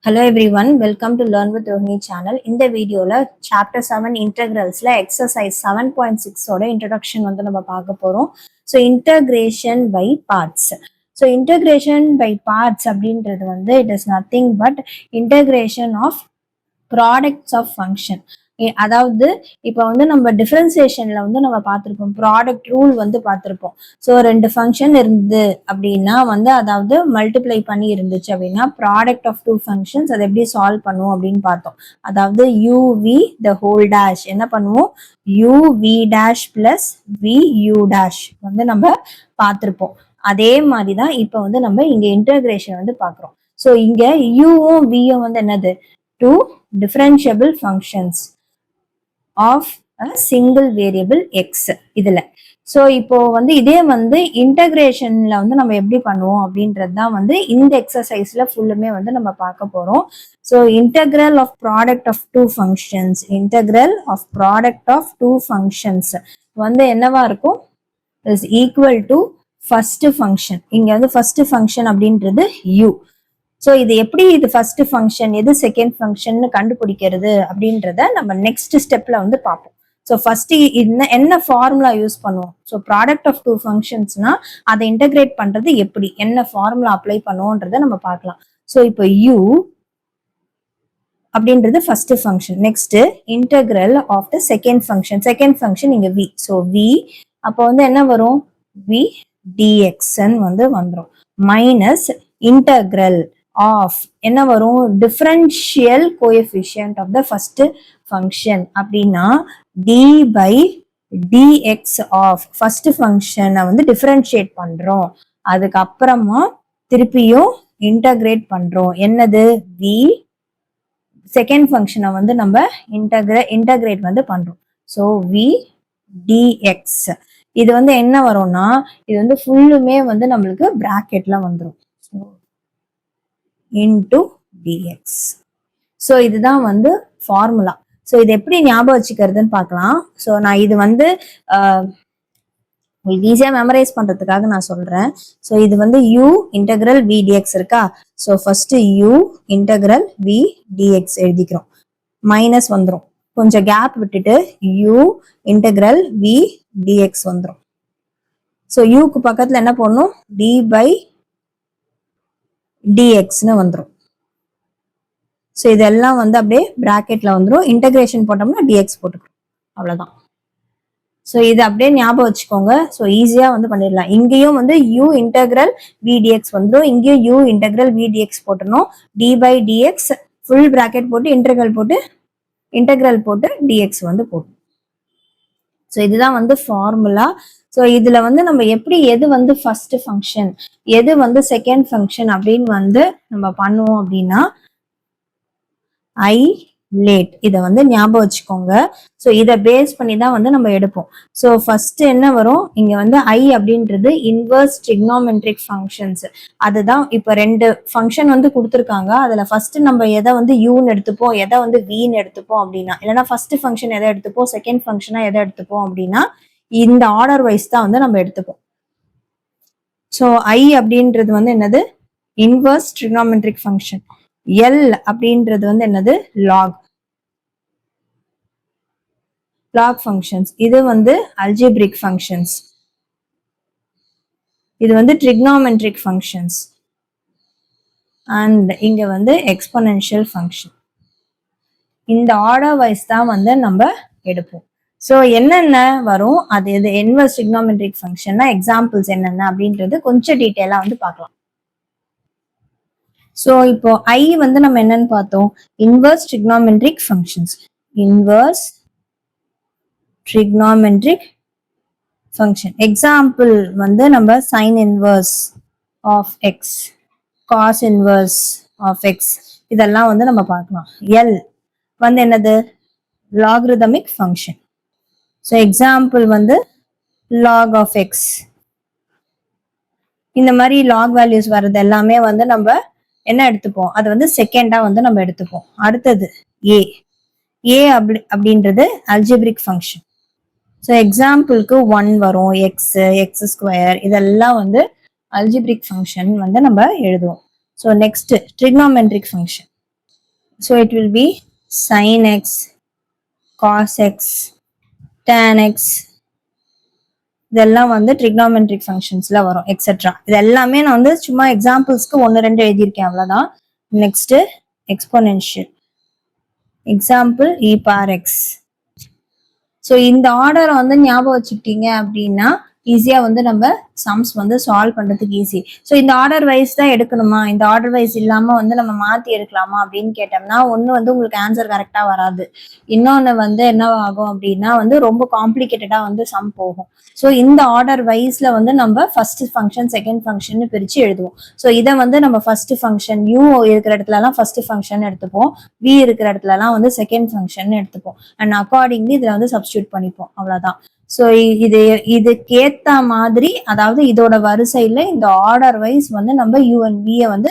Hello everyone, welcome to Learn with Rohini channel. இந்த வீடியோல chapter 7 integralsல exercise 7.6 ஓட introduction வந்து நம்ம பார்க்க போறோம். So integration by parts. So integration by parts அப்படின்றது வந்து it is nothing but integration of products of function. அதாவது இப்போ வந்து நம்ம டிஃபரன்சியேஷன்ல வந்து நம்ம பார்த்துருப்போம், ப்ராடக்ட் ரூல் வந்து பார்த்துருப்போம். ஸோ ரெண்டு ஃபங்க்ஷன் இருந்து அப்படின்னா வந்து அதாவது மல்டிப்ளை பண்ணி இருந்துச்சு அப்படின்னா ப்ராடக்ட் ஆஃப் டூ ஃபங்க்ஷன்ஸ் அதை எப்படி சால்வ் பண்ணுவோம் அப்படின்னு பார்த்தோம். அதாவது யூவி த ஹோல் டேஷ் என்ன பண்ணுவோம், u v dash plus v u dash வந்து நம்ம பார்த்துருப்போம். அதே மாதிரி தான் இப்போ வந்து நம்ம இங்க இன்டகிரேஷன் வந்து பார்க்குறோம். ஸோ இங்க யூவும் வியும் வந்து என்னது, two differentiable functions of a single variable x இதுல. ஸோ இப்போ வந்து இதே வந்து இன்டகிரேஷன்ல வந்து நம்ம எப்படி பண்ணுவோம் அப்படின்றது தான் வந்து இந்த எக்ஸசைஸ்ல ஃபுல்லுமே வந்து நம்ம பார்க்க போறோம். So integral of product of two functions, integral of product of two functions வந்து என்னவா இருக்கும், is equal to first function. இங்க வந்து ஃபர்ஸ்ட் ஃபங்க்ஷன் அப்படின்றது u. ஸோ இது எப்படி, இது ஃபர்ஸ்ட் ஃபங்க்ஷன் எது செகண்ட் ஃபங்க்ஷன் கண்டுபிடிக்கிறது அப்படின்றத நம்ம நெக்ஸ்ட் ஸ்டெப்ல வந்து பார்ப்போம். ஸோ ஃபர்ஸ்ட் என்ன ஃபார்முலா யூஸ் பண்ணுவோம், ஸோ ப்ராடக்ட் ஆஃப் டூ ஃபங்க்ஷன்ஸ்னா அதை இன்டகிரேட் பண்றது எப்படி, என்ன ஃபார்முலா அப்ளை பண்ணுவோன்றத நம்ம பார்க்கலாம். ஸோ இப்போ u அப்படின்றது first function. Next integral of the second function இங்க v. ஸோ v அப்போ வந்து என்ன வரும், v dx வந்து வந்துடும் மைனஸ் இன்டகிரல் ஆஃப் என்ன வரும், differential coefficient of the first function அப்படின்னா d by dx of first ஃபங்க்ஷனை வந்து டிஃபரன்ஷியேட் பண்றோம், அதுக்கப்புறமா திருப்பியும் இன்டகிரேட் பண்றோம். என்னது, v செகண்ட் ஃபங்க்ஷனை வந்து நம்ம இன்டகிரேட் வந்து பண்றோம். ஸோ v dx இது வந்து என்ன வரும்னா, இது வந்து ஃபுல்லுமே வந்து நம்மளுக்கு பிராக்கெட்ல வந்துடும். into dx. ஸோ இதுதான் வந்து ஃபார்முலா. ஸோ இது எப்படி ஞாபகம் வச்சுக்கிறதுன்னு பார்க்கலாம். ஸோ நான் இது வந்து உங்களுக்கு ஈஸியாக மெமரைஸ் பண்றதுக்காக நான் சொல்றேன். ஸோ இது வந்து u இன்டகிரல் v dx இருக்கா. So first u integral v dx எழுதிக்கிறோம், மைனஸ் வந்துடும், கொஞ்சம் கேப் விட்டுட்டு u இன்டகிரல் v dx வந்துடும். ஸோ யூக்கு பக்கத்துல என்ன பண்ணணும், d பை dxன்னு வந்துடும். ஸோ இதெல்லாம் வந்து அப்படியே பிராக்கெட்ல வந்துடும், இன்டகிரேஷன் போட்டோம்னா dx போட்டுக்கிறோம், அவ்வளவுதான். ஸோ இது அப்படியே ஞாபகம் வச்சுக்கோங்க. ஸோ ஈஸியா வந்து பண்ணிடலாம். இங்கேயும் வந்து u இன்டகிரல் v dx வந்துடும், இங்கேயும் u இன்டகிரல் v dx போட்டணும், d by dx full bracket போட்டு இன்டகிரல் போட்டு dx வந்து போட்டணும். ஸோ இதுதான் வந்து ஃபார்முலா. ஸோ இதுல வந்து நம்ம எப்படி எது வந்து ஃபர்ஸ்ட் ஃபங்க்ஷன் எது வந்து செகண்ட் ஃபங்க்ஷன் அப்படின்னு வந்து நம்ம பண்ணுவோம் அப்படின்னா ஐ லேட் இதை வந்து ஞாபகம் வச்சுக்கோங்க. ஸோ இதை பேஸ் பண்ணி தான் வந்து நம்ம எடுப்போம். ஸோ ஃபர்ஸ்ட் என்ன வரும், இங்க வந்து ஐ அப்படின்றது இன்வர்ஸ் ட்ரிக்னாமெட்ரிக் ஃபங்க்ஷன்ஸ். அதுதான் இப்போ ரெண்டு ஃபங்க்ஷன் வந்து கொடுத்துருக்காங்க. அதுல ஃபர்ஸ்ட் நம்ம எதை வந்து யூன்னு எடுத்துப்போம், எதை வந்து வின்னு எடுத்துப்போம் அப்படின்னா, இல்லைன்னா ஃபர்ஸ்ட் ஃபங்க்ஷன் எதை எடுத்துப்போம், செகண்ட் ஃபங்க்ஷனா எதை எடுத்துப்போம் அப்படின்னா இந்த ஆர்டர் வைஸ் தான் வந்து நம்ம எடுத்துப்போம். ஸோ ஐ அப்படின்றது வந்து என்னது, இன்வர்ஸ் ட்ரிக்னாமெட்ரிக் ஃபங்க்ஷன். எல் அப்படின்றது வந்து என்னது, லாக் ஃபங்க்ஷன்ஸ். இது வந்து அல்ஜிப்ரிக் ஃபங்க்ஷன்ஸ், இது வந்து ட்ரிக்னாமெட்ரிக் ஃபங்க்ஷன்ஸ், அண்ட் இங்க வந்து எக்ஸ்பொனென்ஷியல் ஃபங்க்ஷன். இந்த ஆர்டர் வைஸ் தான் வந்து நம்ம எடுப்போம். ஸோ என்னென்ன வரும், அது இது இன்வர்ஸ் ட்ரிக்னாமெட்ரிக் ஃபங்க்ஷன்னா எக்ஸாம்பிள்ஸ் என்னென்ன அப்படின்றது கொஞ்சம் டீட்டெயிலா வந்து பார்க்கலாம். ஸோ இப்போ ஐ வந்து நம்ம என்னன்னு பார்த்தோம், inverse trigonometric functions. Inverse trigonometric function example வந்து நம்ம sine inverse of x, cos inverse of x, இதெல்லாம் வந்து நம்ம பார்க்கலாம். எல் வந்து என்னது, லாகரிதமிக் ஃபங்க்ஷன். ஸோ எக்ஸாம்பிள் வந்து லாக் ஆஃப் எக்ஸ். இந்த மாதிரி லாக் வேல்யூஸ் வர்றது எல்லாமே வந்து நம்ம என்ன எடுத்துப்போம், அது வந்து செகண்டா வந்து நம்ம எடுத்துப்போம். அடுத்தது ஏ அப்படின்றது அல்ஜிப்ரிக் ஃபங்க்ஷன். ஸோ எக்ஸாம்பிளுக்கு 1 வரும், எக்ஸ் ஸ்கொயர், இதெல்லாம் வந்து அல்ஜிப்ரிக் ஃபங்க்ஷன் வந்து நம்ம எழுதுவோம். So next trigonometric function. So it will be sin x, cos x, tan x. இதெல்லாம் வந்து trigonometric functionsல வரும் எக்ஸெட்ரா. இது எல்லாமே நான் வந்து சும்மா எக்ஸாம்பிள்ஸ்க்கு 1-2 எழுதியிருக்கேன், அவ்வளவுதான். Next exponential. Example e power x. So இந்த ஆர்டரை வந்து ஞாபகம் வச்சுக்கிட்டீங்க அப்படின்னா ஈஸியா வந்து நம்ம சம்ஸ் வந்து சால்வ் பண்றதுக்கு ஈஸி. ஸோ இந்த ஆர்டர் வைஸ் தான் எடுக்கணுமா, இந்த ஆர்டர் வைஸ் இல்லாம வந்து நம்ம மாத்தி எடுக்கலாமா அப்படின்னு கேட்டோம்னா ஒண்ணு வந்து உங்களுக்கு ஆன்சர் கரெக்டா வராது. இன்னொன்னு வந்து என்ன ஆகும் அப்படின்னா வந்து ரொம்ப காம்ப்ளிகேட்டடா வந்து சம் போகும். ஸோ இந்த ஆர்டர் வைஸ்ல வந்து நம்ம ஃபர்ஸ்ட் ஃபங்க்ஷன் செகண்ட் ஃபங்க்ஷன் பிரிச்சு எழுதுவோம். ஸோ இதை வந்து நம்ம ஃபர்ஸ்ட் ஃபங்க்ஷன் u இருக்கிற இடத்துல எல்லாம் ஃபர்ஸ்ட் ஃபங்க்ஷன் எடுத்துப்போம், v இருக்கிற இடத்துல எல்லாம் வந்து செகண்ட் ஃபங்க்ஷன் எடுத்துப்போம். அண்ட் அக்கார்டிங்லி இதுல வந்து சப்ஸ்டியூட் பண்ணிப்போம், அவ்வளவுதான். ஸோ இதுக்கேத்த மாதிரி, அதாவது இதோட வரிசையில இந்த ஆர்டர் வைஸ் வந்து நம்ம u and v வந்து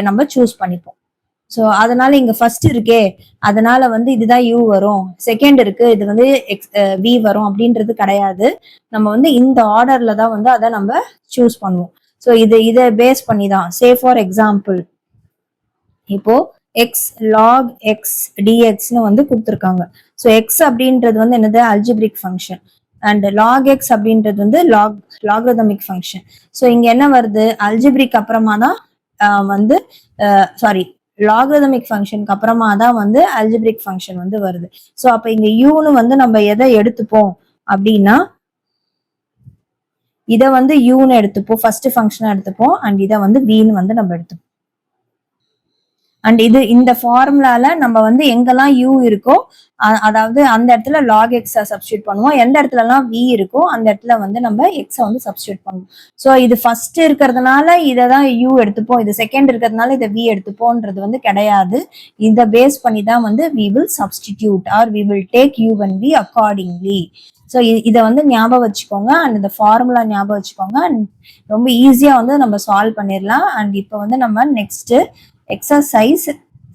நம்ம சூஸ் பண்ணிப்போம். ஸோ அதனால இங்க ஃபர்ஸ்ட் இருக்கே, அதனால வந்து இதுதான் u வரும், செகண்ட் இருக்கு இது வந்து v வரும் அப்படின்றது கிடையாது. நம்ம வந்து இந்த ஆர்டர்ல தான் வந்து அதை நம்ம சூஸ் பண்ணுவோம். ஸோ இதை பேஸ் பண்ணி தான். சே ஃபார் எக்ஸாம்பிள், இப்போ x log x dxன்னு வந்து கொடுத்துருக்காங்க. ஸோ x அப்படின்றது வந்து என்னது, algebraic function. And log x அப்படின்றது வந்து லாகரிதமிக் ஃபங்க்ஷன். ஸோ இங்க என்ன வருது, அல்ஜிப்ரிக் அப்புறமா தான் வந்து சாரி லாகரிதமிக் ஃபங்க்ஷனுக்கு அப்புறமா தான் வந்து அல்ஜிப்ரிக் ஃபங்க்ஷன் வந்து வருது. ஸோ அப்ப இங்க யூன்னு வந்து நம்ம எதை எடுத்துப்போம் அப்படின்னா இதை வந்து யூன்னு எடுத்துப்போம், ஃபர்ஸ்ட் ஃபங்க்ஷனை எடுத்துப்போம். அண்ட் இதை வந்து வின்னு வந்து நம்ம எடுத்துப்போம். அண்ட் இந்த ஃபார்முலால நம்ம வந்து எங்கெல்லாம் u இருக்கோ அதாவது அந்த இடத்துல log x சப்ஸ்டியூட் பண்ணுவோம், எந்த இடத்துல எல்லாம் v இருக்கோ அந்த இடத்துல வந்து நம்ம x வந்து சப்ஸ்டியூட் பண்ணுவோம். ஸோ இது ஃபர்ஸ்ட் இருக்கிறதுனால இதை தான் u எடுத்துப்போம், இது செகண்ட் இருக்கிறதுனால இதை v எடுத்துப்போன்றது வந்து கிடையாது. இதை பேஸ் பண்ணி தான் வந்து we will substitute or we will take u and v accordingly. So இதை வந்து ஞாபகம் வச்சுக்கோங்க. அண்ட் இந்த ஃபார்முலா ஞாபகம் வச்சுக்கோங்க. அண்ட் ரொம்ப ஈஸியா வந்து நம்ம சால்வ் பண்ணிடலாம். அண்ட் இப்போ வந்து நம்ம நெக்ஸ்ட் எக்ஸசைஸ்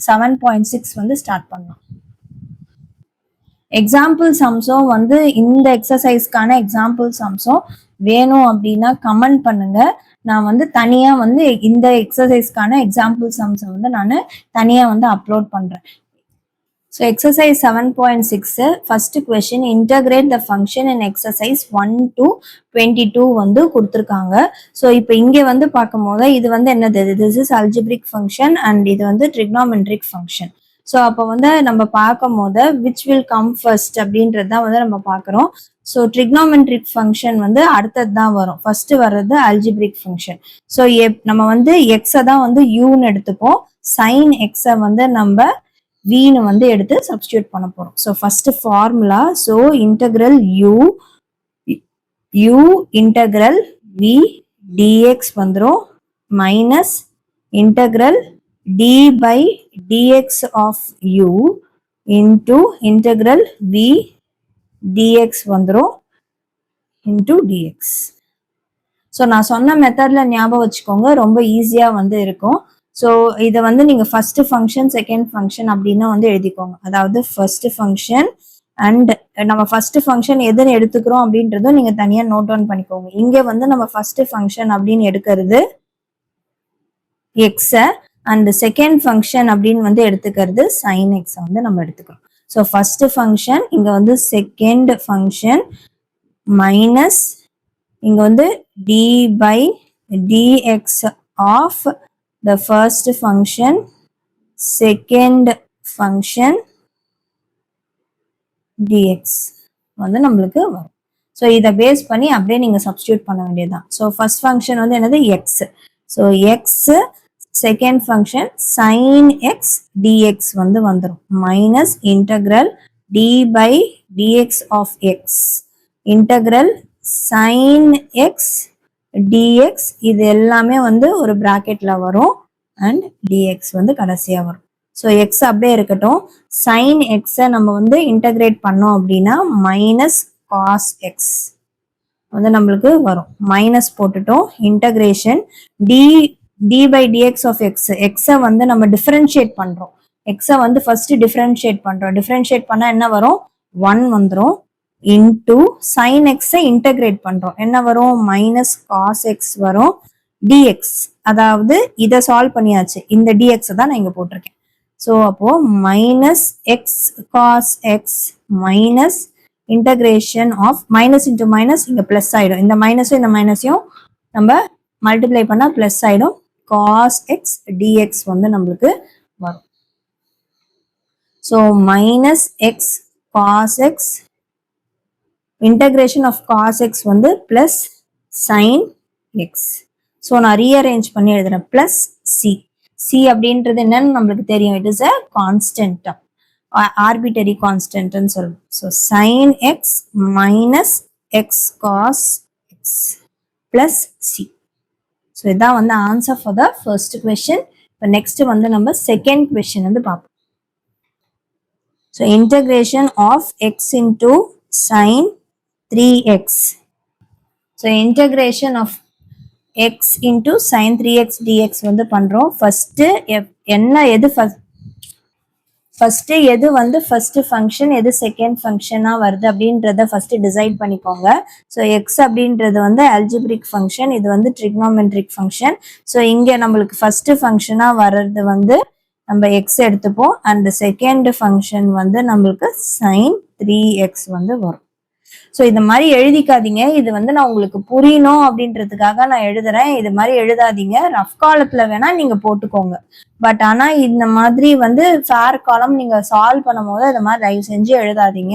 7.6 வந்து ஸ்டார்ட் பண்ணலாம். எக்ஸாம்பிள் சம்ஸும் வந்து இந்த எக்ஸசைஸ்க்கான எக்ஸாம்பிள் சம்ஸும் வேணும் அப்படின்னா கமெண்ட் பண்ணுங்க. நான் வந்து தனியா வந்து இந்த எக்ஸசைஸ்க்கான எக்ஸாம்பிள் சம்ஸை வந்து நான் தனியா வந்து அப்லோட் பண்றேன். So exercise 7.6 first question, integrate the function in exercise 1 to 22 வந்து கொடுத்திருக்காங்க. ஸோ இப்போ இங்கே வந்து பார்க்கும்போது இது வந்து என்னது, this is algebraic function and இது வந்து trigonometric function. ஸோ அப்போ வந்து நம்ம பார்க்கும் போது which will come first அப்படின்றது தான் வந்து நம்ம பார்க்குறோம். ஸோ trigonometric function வந்து அடுத்தது தான் வரும், ஃபர்ஸ்ட் வர்றது algebraic function. ஸோ நம்ம வந்து எக்ஸை தான் வந்து யூன்னு எடுத்துப்போம், sin எக்ஸை வந்து நம்ம v-னு வந்து எடுத்து சப்ஸ்டியூட் பண்ண போறோம். So first formula, so integral u integral v dx வந்துரும் minus integral d by dx of u into integral v dx வந்துரும் into dx. ஸோ நான் சொன்ன மெத்தட்ல ஞாபகம் வச்சுக்கோங்க, ரொம்ப ஈஸியா வந்து இருக்கும். ஸோ இதை வந்து நீங்க ஃபர்ஸ்ட் ஃபங்க்ஷன் செகண்ட் ஃபங்க்ஷன் அப்படின்னு வந்து எழுதிக்கோங்க. அதாவது ஃபர்ஸ்ட் ஃபங்க்ஷன் அண்ட் நம்ம ஃபர்ஸ்ட் ஃபங்க்ஷன் எதுன்னு எடுத்துக்கிறோம் அப்படின்றதும் நீங்க தனியா நோட் டவுன் பண்ணிக்கோங்க. இங்க வந்து நம்ம ஃபர்ஸ்ட் ஃபங்க்ஷன் அப்படின்னு எடுக்கிறது எக்ஸ அண்ட் செகண்ட் ஃபங்க்ஷன் அப்படின்னு வந்து எடுத்துக்கிறது சைன் எக்ஸை வந்து நம்ம எடுத்துக்கிறோம். ஸோ ஃபர்ஸ்ட் ஃபங்க்ஷன் இங்க வந்து செகண்ட் ஃபங்க்ஷன் மைனஸ் இங்க வந்து d by dx of the first function second function dx வந்து நம்மளுக்கு வரும். ஸோ இதை பேஸ் பண்ணி அப்படியே நீங்க சப்ஸ்டியூட் பண்ண வேண்டியதுதான். ஸோ ஃபர்ஸ்ட் ஃபங்க்ஷன் வந்து என்னது x. So x second function sine x d x வந்து வந்துடும் minus integral d by d x of x integral sine x dx இது எல்லாமே வந்து ஒரு பிராக்கெட்ல வரும் அண்ட் dx வந்து கடைசியா வரும். ஸோ எக்ஸ் அப்படியே இருக்கட்டும். சைன் எக்ஸை நம்ம வந்து இன்டகிரேட் பண்ணோம் அப்படின்னா மைனஸ் காஸ் எக்ஸ் வந்து நம்மளுக்கு வரும். மைனஸ் போட்டுட்டோம், integration d by d x of x. எக்ஸை வந்து நம்ம டிஃபரன்ஷியேட் பண்றோம், எக்ஸை வந்து ஃபர்ஸ்ட் டிஃபரன்ஷியேட் பண்றோம். டிஃபரன்ஷியேட் பண்ணா என்ன வரும், 1 வந்துடும். இன்டூ சைன் எக்ஸை இன்டகிரேட் பண்றோம், என்ன வரும், மைனஸ் காஸ் எக்ஸ் வரும். டிஎக்ஸ் அதாவது இதை சால்வ் பண்ணியாச்சு, இந்த டிஎக்ஸ் தான் நான் இங்க போட்டிருக்கேன். ஸோ அப்போ minus x cos x minus integration of minus into minus இங்கே ப்ளஸ் ஆகிடும். இந்த மைனஸும் இந்த மைனஸையும் நம்ம மல்டிப்ளை பண்ணால் ப்ளஸ் ஆகிடும். காஸ் எக்ஸ் டிஎக்ஸ் வந்து நம்மளுக்கு வரும். So minus x cos x integration of cos x வந்து ப்ளஸ் சைன் எக்ஸ். ஸோ நான் ரீஅரேஞ்ச் பண்ணி எழுதுறேன். Plus C. சி அப்படின்றது என்னன்னு நம்மளுக்கு தெரியும். It is a constant, arbitrary கான்ஸ்டன்ட்னு சொல்லுவோம். So sine x minus x cos x plus C. So இதான் வந்து answer for the first question. இப்போ நெக்ஸ்ட் வந்து நம்ம செகண்ட் கொஸ்டின் வந்து பார்ப்போம். So integration of x into sine 3x. So integration of x into sin 3x dx வந்து பண்றோம். First என்ன எது ஃபர்ஸ்ட் எது வந்து ஃபர்ஸ்ட் ஃபங்க்ஷன் எது செகண்ட் ஃபங்க்ஷனா வருது அப்படின்றத ஃபர்ஸ்ட் டிசைட் பண்ணிக்கோங்க. ஸோ எக்ஸ் அப்படின்றது வந்து அல்ஜிப்ரிக் ஃபங்க்ஷன், இது வந்து ட்ரிக்னோமெட்ரிக் ஃபங்க்ஷன். ஸோ இங்கே நம்மளுக்கு ஃபர்ஸ்ட் ஃபங்க்ஷனா வர்றது வந்து நம்ம எக்ஸ் எடுத்துப்போம். அண்ட் செகண்ட் ஃபங்க்ஷன் வந்து நம்மளுக்கு சைன் 3x வந்து வரும். ஸோ இது மாதிரி எழுதிக்காதீங்க. இது வந்து நான் உங்களுக்கு புரியணும் அப்படின்றதுக்காக நான் எழுதுறேன். இது மாதிரி எழுதாதீங்க. ரஃப் காலத்துல வேணா நீங்க போட்டுக்கோங்க. பட் ஆனா இந்த மாதிரி வந்து ஃபேர் காலம் நீங்க சால்வ் பண்ணும் போது இது மாதிரி தயவு செஞ்சு எழுதாதீங்க.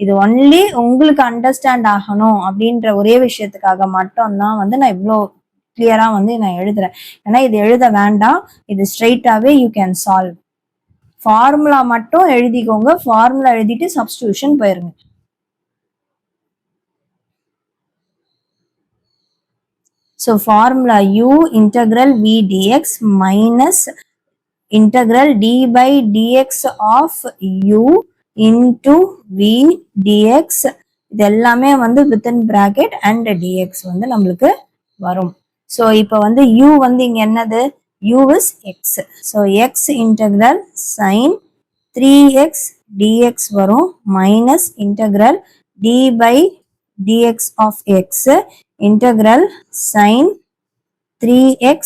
இது ஒன்லி உங்களுக்கு அண்டர்ஸ்டாண்ட் ஆகணும் அப்படின்ற ஒரே விஷயத்துக்காக மட்டும்தான் வந்து நான் இவ்வளோ கிளியரா வந்து நான் எழுதுறேன். ஏன்னா இது எழுத வேண்டாம். இது ஸ்ட்ரெயிட்டாவே யூ கேன் சால்வ். ஃபார்முலா மட்டும் எழுதிக்கோங்க. ஃபார்முலா எழுதிட்டு சப்ஸ்டிடியூஷன் போயிருங்க. So formula u integral v dx minus integral d by dx of u into v dx இது எல்லாமே வந்து within bracket and dx வந்து நம்மளுக்கு வரும். So இப்போ வந்து u வந்து இங்க என்னது? u is x. So x integral sin 3x dx வரும் minus integral d by dx of x integral sin 3x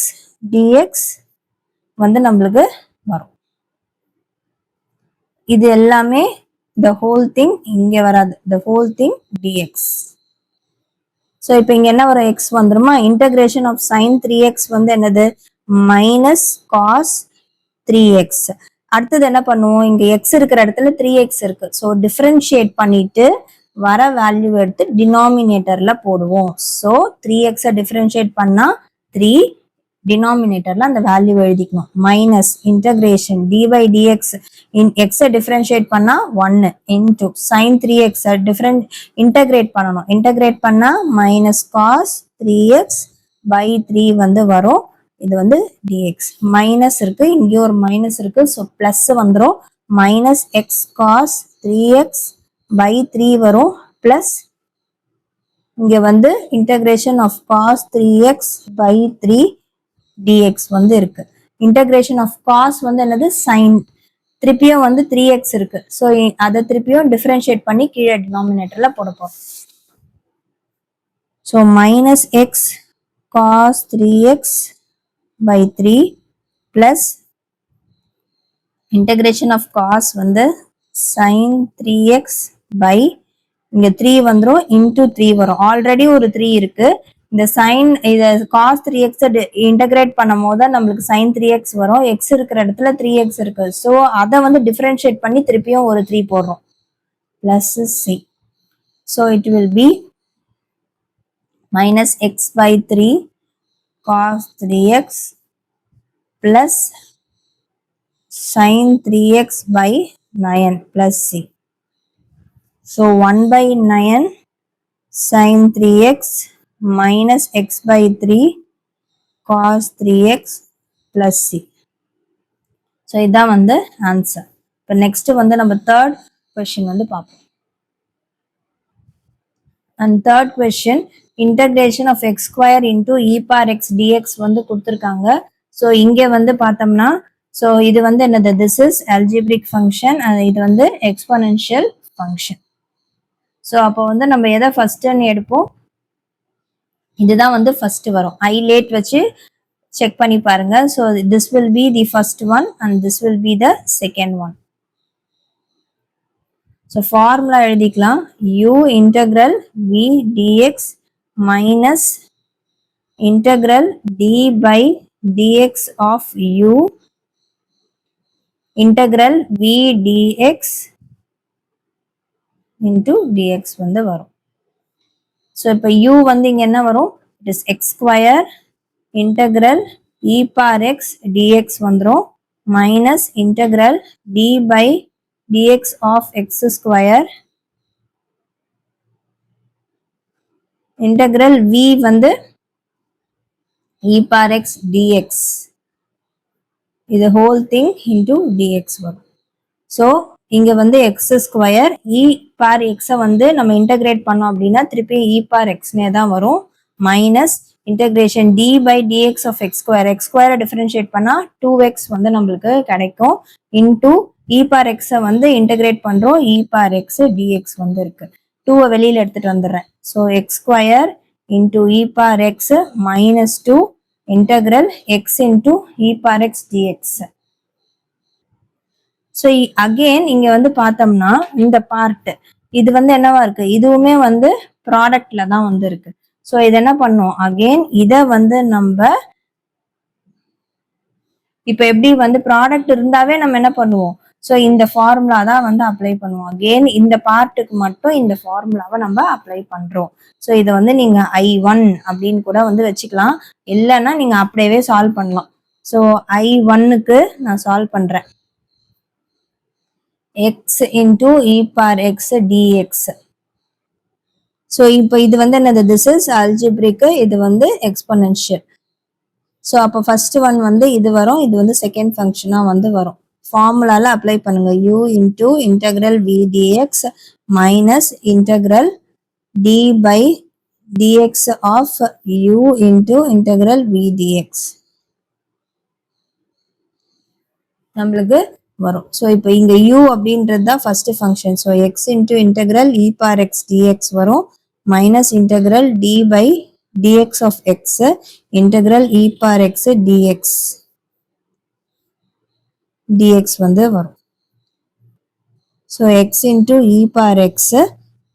dx வந்து நம்மளுக்கு வரும். இது எல்லாமே the whole thing இங்க வராது. the whole thing dx. So இப்போ இங்க என்ன வரும்? x வந்துருமா? integration of sin 3x வந்து என்னது? minus cos 3x. அடுத்தது என்ன பண்ணுவோம்? இங்க x இருக்கிற இடத்துல 3x இருக்கு. ஸோ டிஃபரன்ஷியேட் பண்ணிட்டு வர வேல்யூ எடுத்து டினாமினேட்டர்ல போடுவோம். ஸோ 3x டிஃபரன்ஷியேட் பண்ணா 3, டினாமினேட்டர்ல அந்த வேல்யூ எழுதிக்கணும். Minus integration dy dx x differentiate பண்ணா 1 இன்டூ sin 3x இன்டகிரேட் பண்ணணும். இன்டகிரேட் பண்ணா மைனஸ் காஸ் 3x பை 3 வந்து வரும். இது வந்து dx. மைனஸ் இருக்கு, இங்க ஒரு மைனஸ் இருக்கு. ஸோ பிளஸ் வந்துடும். Minus x cos 3x by 3 வரும். பிளஸ் இங்க வந்து integration of cos 3x by 3 dx வந்து இருக்கு. இன்டகிரேஷன் ஆஃப் காஸ் வந்து என்னது? சைன். திருப்பியும் வந்து 3x இருக்கு. ஸோ அதை திருப்பியும் டிஃபரன்ஷியேட் பண்ணி கீழே டினாமினேட்டர்ல போட போறோம். So minus x cos 3x by 3 plus integration of cos வந்து sin 3x by இங்க 3 வந்துரும் இன்டூ 3 வரும். ஆல்ரெடி ஒரு 3 இருக்கு. இந்த சைன் இதை காஸ் 3x இன்டகிரேட் பண்ணும் போது நம்மளுக்கு sin 3x வரும். எக்ஸ் இருக்கிற இடத்துல 3x இருக்கு. ஸோ அதை வந்து டிஃபரன்ஷியேட் பண்ணி திருப்பியும் ஒரு 3 போடுறோம். Plus C. So it will be minus x by 3 cos 3x plus sin 3x by 9 plus c. So 1 by 9 sin 3x minus x by 3 cos 3x plus c. So இதான் வந்து answer. இப்போ next வந்து நம்ம third question வந்து பார்ப்போம். And third question, integration of x square into e power x dx வந்து கொடுத்துருக்காங்க. So இங்கே வந்து பார்த்தோம்னா ஸோ இது வந்து என்னது? This is algebraic function. இது வந்து எக்ஸ்பொனென்ஷியல் ஃபங்க்ஷன். ஸோ அப்போ வந்து நம்ம எதை ஃபர்ஸ்ட்னு எடுப்போம்? இதுதான் வந்து ஃபர்ஸ்ட் வரும். ஐ லேட் வச்சு செக் பண்ணி பாருங்க. So this will be the first one and this will be the second one. So formula எழுதிக்கலாம். u integral v dx minus integral d by dx of u integral v dx into dx வந்து வரும். So இப்போ u வந்து இங்க என்ன வரும்? It is X square integral e power x dx வந்துரும் minus integral d by dx of x square integral v வந்து e power x dx இது whole thing into dx வரும். ஸோ இங்க வந்து எக்ஸ் ஸ்கொயர் இ பார் எக்ஸை வந்து நம்ம integrate பண்ணோம் அப்படின்னா திருப்பி இ பார் எக்ஸ்னே தான் வரும் minus integration d by d x of x ஸ்கொயரை டிஃபரன்ஷியேட் பண்ணா 2x வந்து நம்மளுக்கு கிடைக்கும் இன்டூ இ பார் எக்ஸை வந்து இன்டகிரேட் பண்றோம் இ பார் எக்ஸ் டிஎக்ஸ் வந்து இருக்கு 2 வெளியில எடுத்துட்டு வந்துடுறேன். So x square into e bar x minus 2 integral x into e bar x d x. So again இங்க வந்து பார்த்தோம்னா இந்த பார்ட் இது வந்து என்னவா இருக்கு? இதுவுமே வந்து ப்ராடக்ட்ல தான் வந்து இருக்கு. ஸோ இது என்ன பண்ணும்? அகெயின் இதை வந்து நம்ம இப்ப எப்படி வந்து ப்ராடக்ட் இருந்தாவே நம்ம என்ன பண்ணுவோம்? ஸோ இந்த ஃபார்முலா தான் வந்து அப்ளை பண்ணுவோம். அகெயின் இந்த பார்ட்டுக்கு மட்டும் இந்த ஃபார்முலாவை நம்ம அப்ளை பண்றோம். ஸோ இதை வந்து நீங்க I1 அப்படின்னு கூட வந்து வச்சுக்கலாம், இல்லைன்னா நீங்க அப்படியே சால்வ் பண்ணலாம். ஸோ I1க்கு நான் சால்வ் பண்றேன். x into e power x dx. So இப்போ இது வந்து என்னது? திஸ் இஸ் அல்ஜிப்ரிக், இது வந்து எக்ஸ்பொனென்ஷியல். ஸோ அப்போ ஃபர்ஸ்ட் ஒன் வந்து இது வரும், இது வந்து செகண்ட் ஃபங்க்ஷனா வந்து வரும். ஃபார்முலால அப்ளை பண்ணுங்க. u into integral v dx minus integral d by dx of u into integral v dx நம்மளுக்கு வரும். ஸோ இப்போ இங்க u அப்படின்றது தான் first function. So x into integral e bar x d x வரும் minus integral d by d x of x integral e bar x d x வந்து வரும். So x into e bar x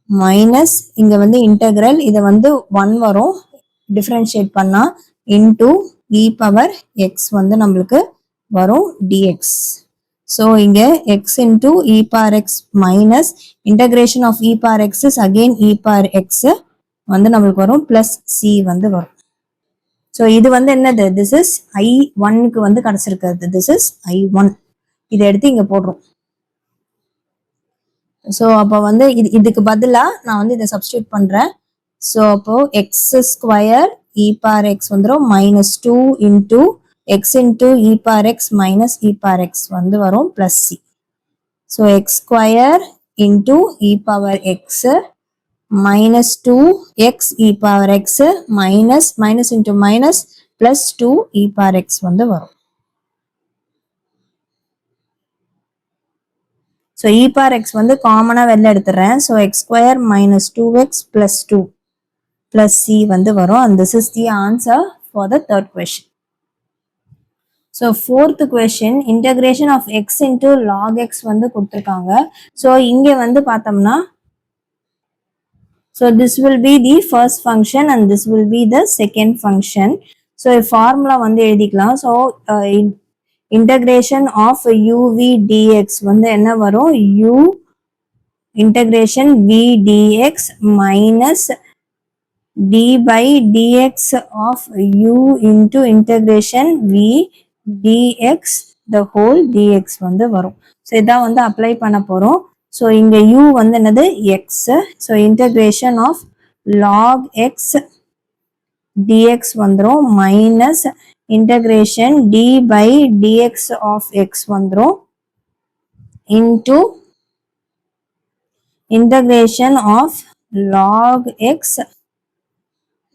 minus இங்க வந்து integral இதை வந்து 1 வரும் டிஃபரன்ஷியேட் பண்ணா into e power X வந்து நம்மளுக்கு வரும் டிஎக்ஸ். So இங்க x into e power x minus integration of e power x is again e power x வந்து நம்மளுக்கு வரும் plus c வந்து வரும். So இது வந்து என்னது? This is I1க்கு வந்து கிடைச்சிருக்கிறது. This is I1. இதை எடுத்து இங்க போடுறோம். ஸோ அப்போ வந்து இதுக்கு பதிலா நான் வந்து இதை சப்ஸ்டியூட் பண்றேன். ஸோ அப்போ X square e bar X வந்துடும் minus 2 into x into e power x minus e power x வந்து வரும் plus c. So x square into e power x minus 2x e power x minus into minus plus 2 e power x வந்து வரும். So e power x வந்து காமனா வெளில எடுத்துறேன். So x square minus 2x plus 2 plus c வந்து வரும். And this is the answer for the third question. So fourth question, integration of x into log x வந்து கொடுத்திருக்காங்க. So இங்க வந்து பார்த்தோம்னா so this will be the first function and this will be the second function. So formula வந்து எழுதிக்கலாம். So integration of uv dx வந்து என்ன வரும்? u integration v dx minus d by dx of u into integration v dx the whole dx வந்து வரும். So இதான் வந்து apply பண்ண போறோம். ஸோ இங்க u வந்து என்னது? x. So integration of log x dx வந்துரும் minus integration d by dx of x வந்துரும் into integration of log x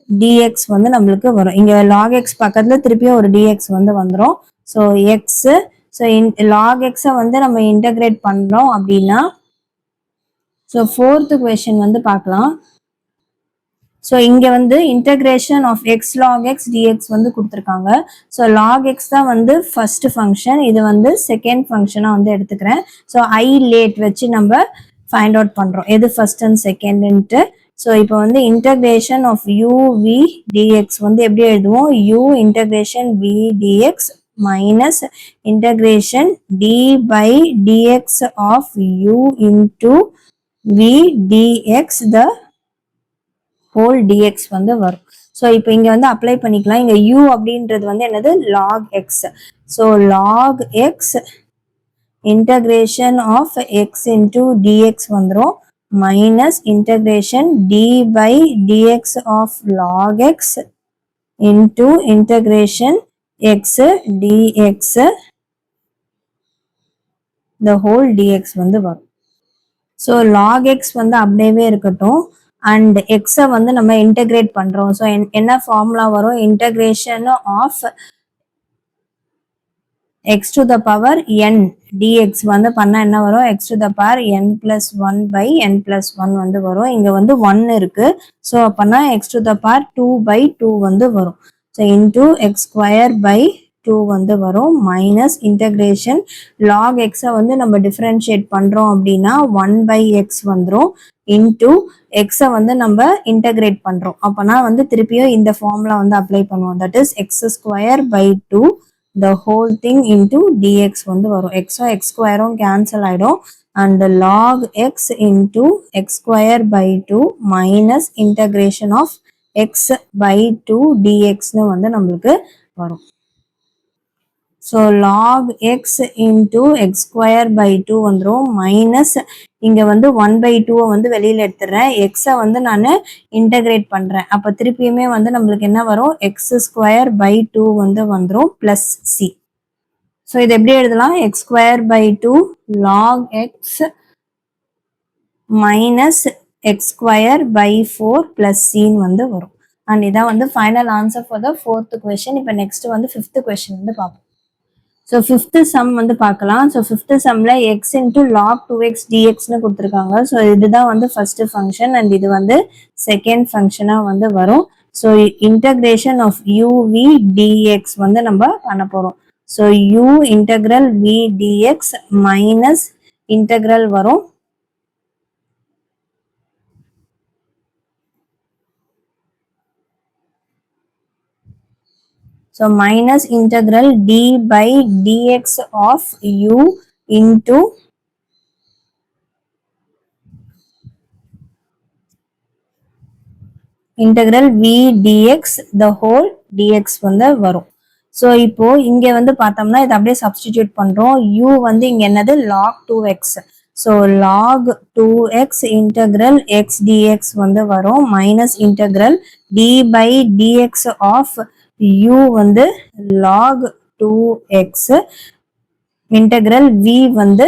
dx வந்து நம்மளுக்கு வரும். இங்க log x பக்கத்துல திருப்பியும் ஒரு dx வந்து வந்துரும். So x so log x வந்து நம்ம இன்டகிரேட் பண்றோம் அப்படின்னா ஸோ ஃபோர்த் கொஸ்டின் வந்து பார்க்கலாம். ஸோ இங்க வந்து integration of x log x d x வந்து கொடுத்துருக்காங்க. ஸோ லாக் எக்ஸ் தான் வந்து ஃபர்ஸ்ட் ஃபங்க்ஷன், இது வந்து செகண்ட் ஃபங்க்ஷனா வந்து எடுத்துக்கிறேன். ஸோ ஐ லேட் வச்சு நம்ம ஃபைண்ட் அவுட் பண்றோம் எது ஃபர்ஸ்ட் அண்ட் செகண்ட்ன்ட்டு. ஸோ இப்போ வந்து integration of u v d x வந்து எப்படி எழுதுவோம், u integration v d x minus integration d by dx of u into v dx the whole dx வந்து வரும். ஸோ இப்போ இங்க வந்து அப்ளை பண்ணிக்கலாம். இங்க u அப்படின்றது வந்து என்னது, log x. So log x integration of x into dx வந்துரும் minus integration d by dx of log x into integration x dx the whole dx வந்து வரும். ஸோ log x வந்து அப்படியே இருக்கட்டும் அண்ட் எக்ஸை வந்து நம்ம இன்டகிரேட் பண்றோம். ஸோ என்ன ஃபார்முலா வரும், integration of x to the power n dx வந்து பண்ணா என்ன வரும், x to the power n plus 1 by n plus 1 வந்து வரும். இங்க வந்து 1 இருக்கு. ஸோ அப்பனா x to the power 2 by 2 வந்து வரும். So into x square by 2 வந்து வரும் மைனஸ் இன்டகிரேஷன் log x வந்து நம்ம டிஃபரன்ஷியேட் பண்றோம் அப்படின்னா 1 by x வந்துரும் இன்டூ x வந்து நம்ம இன்டகிரேட் பண்றோம். அப்பனா வந்து திருப்பியும் இந்த ஃபார்முலா வந்து அப்ளை பண்ணுவோம். That is x square by 2 the whole thing into dx வந்து வரும். xம் x squareம் cancel ஆயிடும் and log x into x square by 2 minus integration of x by 2 dx வந்து நம்மளுக்கு வரும். So log x into x square by 2 வந்துடும் minus இங்க வந்து 1 by 2 வந்து வெளியில எடுத்துடுறேன், எக்ஸை வந்து நான் இன்டகிரேட் பண்றேன். அப்ப திருப்பியுமே வந்து நம்மளுக்கு என்ன வரும், எக்ஸ் ஸ்கொயர் பை 2 வந்து வந்துடும் பிளஸ் சி. ஸோ இது எப்படி எழுதலாம், x square by 2 log x minus x square by 4 plus சின்னு வந்து வரும். அண்ட் இதான் வந்து final answer for the 4th question. இப்போ நெக்ஸ்ட் வந்து 5th கொஸ்டின் வந்து பார்ப்போம். ஸோ 5th சம் வந்து பார்க்கலாம். ஸோ 5th சம்ல எக்ஸ் இன்டூ லாக் 2x dxன்னு கொடுத்துருக்காங்க. ஸோ இதுதான் வந்து ஃபர்ஸ்ட் ஃபங்க்ஷன் அண்ட் இது வந்து செகண்ட் ஃபங்க்ஷனாக வந்து வரும். So integration of uv dx வந்து நம்ம பண்ண போகிறோம். So u integral v dx minus integral வரும் so minus integral d by dx of u into integral v dx the whole dx வந்து வரும். ஸோ இப்போ இங்க வந்து பார்த்தோம்னா இதை அப்படியே சப்ஸ்டிடியூட் பண்றோம். u வந்து இங்க என்னது log 2x. So log 2x integral x dx வந்து வரும் minus integral d by dx of u வந்து log 2x integral v வந்து